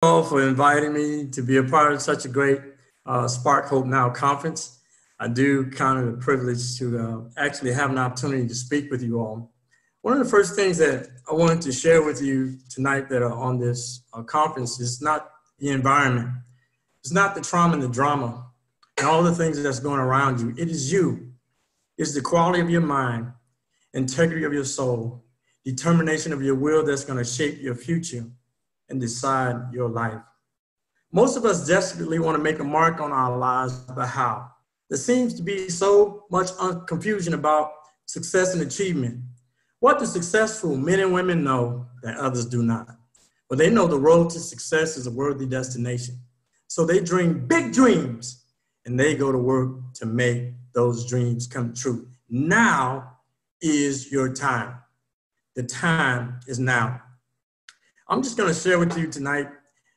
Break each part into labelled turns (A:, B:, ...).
A: All for inviting me to be a part of such a great Spark Hope Now conference. I do count it a privilege to actually have an opportunity to speak with you all. One of the first things that I wanted to share with you tonight that are on this conference is not the environment. It's not the trauma and the drama and all the things that's going around you. It is you. It's the quality of your mind, integrity of your soul, determination of your will that's going to shape your future and decide your life. Most of us desperately want to make a mark on our lives, but how? There seems to be so much confusion about success and achievement. What do successful men and women know that others do not? Well, they know the road to success is a worthy destination. So they dream big dreams and they go to work to make those dreams come true. Now is your time. The time is now. I'm just going to share with you tonight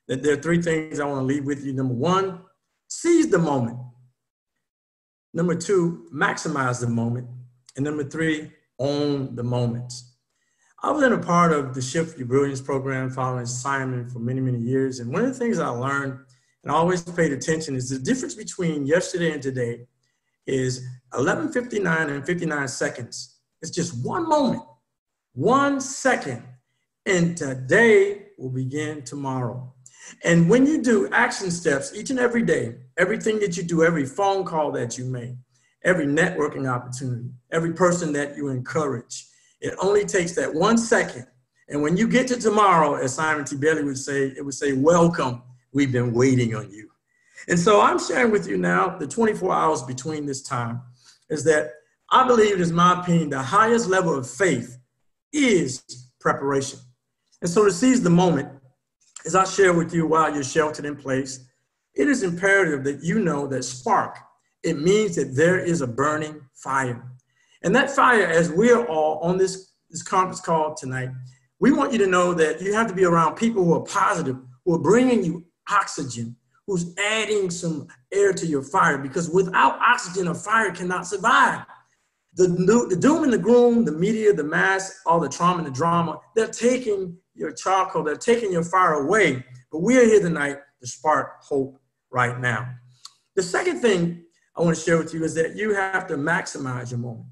A: that there are three things I want to leave with you. Number one, seize the moment. Number two, maximize the moment. And number three, own the moments. I was in a part of the Shift Your Brilliance program following Simon for many, many years. And one of the things I learned and I always paid attention is the difference between yesterday and today is 11:59 and 59 seconds. It's just one moment, 1 second. And today will begin tomorrow. And when you do action steps each and every day, everything that you do, every phone call that you make, every networking opportunity, every person that you encourage, it only takes that 1 second. And when you get to tomorrow, as Simon T. Bailey would say, it would say, welcome, we've been waiting on you. And so I'm sharing with you now, the 24 hours between this time is that I believe, it is my opinion, the highest level of faith is preparation. And so to seize the moment, as I share with you while you're sheltered in place, it is imperative that you know that spark, it means that there is a burning fire. And that fire, as we're all on this conference call tonight, we want you to know that you have to be around people who are positive, who are bringing you oxygen, who's adding some air to your fire, because without oxygen, a fire cannot survive. The doom and the gloom, the media, the mass, all the trauma and the drama, they're taking your charcoal, they're taking your fire away. But we are here tonight to spark hope right now. The second thing I want to share with you is that you have to maximize your moment.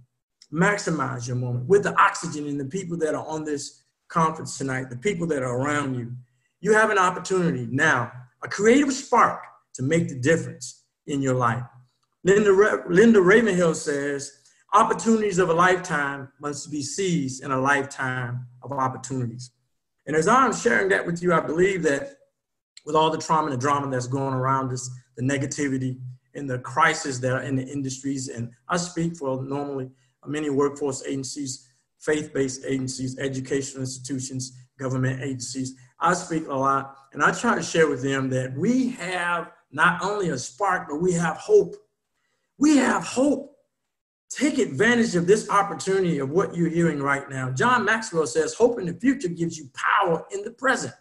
A: Maximize your moment with the oxygen and the people that are on this conference tonight, the people that are around you. You have an opportunity now, a creative spark to make the difference in your life. Linda Ravenhill says, opportunities of a lifetime must be seized in a lifetime of opportunities. And as I'm sharing that with you, I believe that with all the trauma and the drama that's going around us, the negativity and the crisis that are in the industries, and I speak for normally many workforce agencies, faith-based agencies, educational institutions, government agencies. I speak a lot, and I try to share with them that we have not only a spark, but we have hope. We have hope. Take advantage of this opportunity of what you're hearing right now. John Maxwell says, hope in the future gives you power in the present.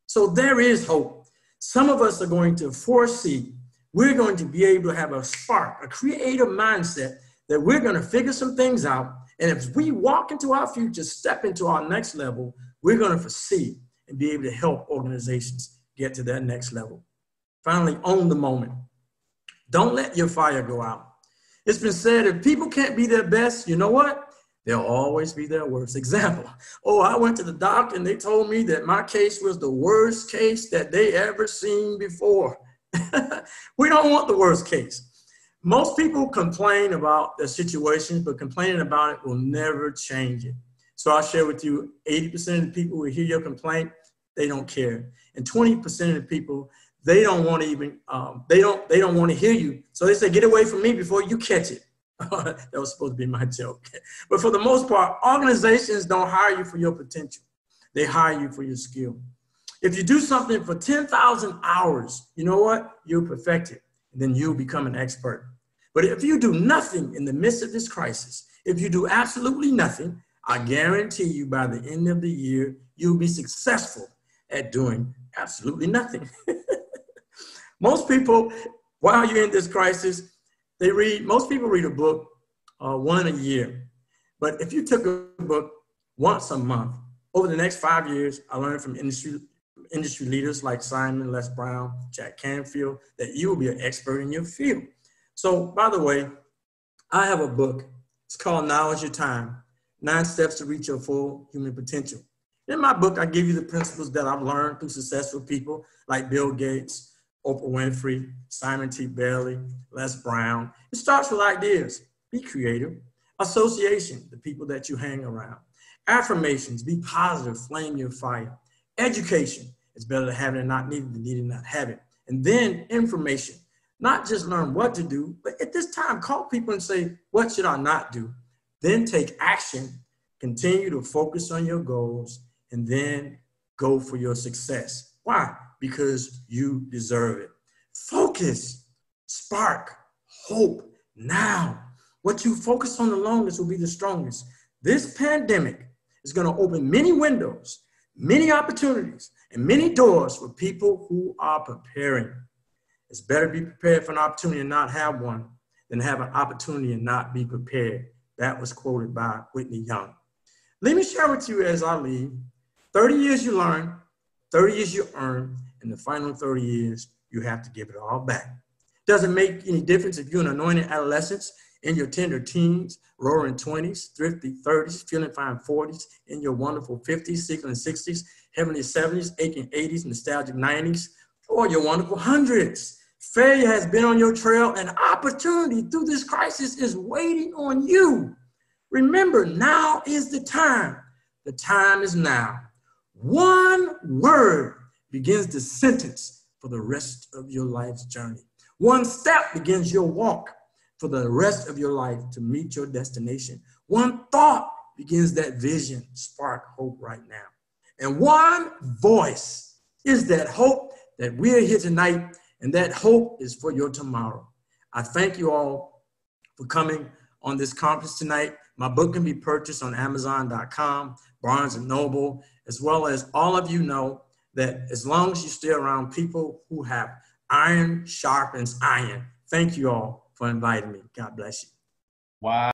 A: So there is hope. Some of us are going to foresee, we're going to be able to have a spark, a creative mindset that we're going to figure some things out. And if we walk into our future, step into our next level, we're going to foresee and be able to help organizations get to that next level. Finally, own the moment. Don't let your fire go out. It's been said, if people can't be their best, you know what? They'll always be their worst. Example, oh, I went to the doctor and they told me that my case was the worst case that they ever seen before. We don't want the worst case. Most people complain about their situations, but complaining about it will never change it. So I'll share with you, 80% of the people who hear your complaint, they don't care. And 20% of the people, they don't want to even, they don't want to hear you. So they say, get away from me before you catch it. That was supposed to be my joke. But for the most part, organizations don't hire you for your potential. They hire you for your skill. If you do something for 10,000 hours, you know what? You'll perfect it. And then you'll become an expert. But if you do nothing in the midst of this crisis, if you do absolutely nothing, I guarantee you by the end of the year, you'll be successful at doing absolutely nothing. Most people, while you're in this crisis, most people read a book one a year. But if you took a book once a month, over the next 5 years, I learned from industry industry leaders like Simon, Les Brown, Jack Canfield, that you will be an expert in your field. So, by the way, I have a book. It's called Now Is Your Time, 9 Steps to Reach Your Full Human Potential. In my book, I give you the principles that I've learned through successful people like Bill Gates, Oprah Winfrey, Simon T. Bailey, Les Brown. It starts with ideas. Be creative. Association, the people that you hang around. Affirmations, be positive, flame your fire. Education, it's better to have it and not need it than need it and not have it. And then information, not just learn what to do, but at this time, call people and say, what should I not do? Then take action, continue to focus on your goals, and then go for your success. Why? Because you deserve it. Focus, spark, hope now. What you focus on the longest will be the strongest. This pandemic is going to open many windows, many opportunities, and many doors for people who are preparing. It's better to be prepared for an opportunity and not have one than have an opportunity and not be prepared. That was quoted by Whitney Young. Let me share with you as I leave, 30 years you learn, 30 years you earn, and the final 30 years, you have to give it all back. Doesn't make any difference if you're an anointed adolescent, in your tender teens, roaring 20s, thrifty 30s, feeling fine 40s, in your wonderful 50s, seeking 60s, heavenly 70s, aching 80s, nostalgic 90s, or your wonderful hundreds. Failure has been on your trail, and opportunity through this crisis is waiting on you. Remember, now is the time. The time is now. One word begins the sentence for the rest of your life's journey. One step begins your walk for the rest of your life to meet your destination. One thought begins that vision, spark hope right now. And one voice is that hope that we're here tonight, and that hope is for your tomorrow. I thank you all for coming on this conference tonight. My book can be purchased on Amazon.com, Barnes & Noble, as well as all of you know that as long as you stay around people who have iron sharpens iron. Thank you all for inviting me. God bless you.
B: Wow.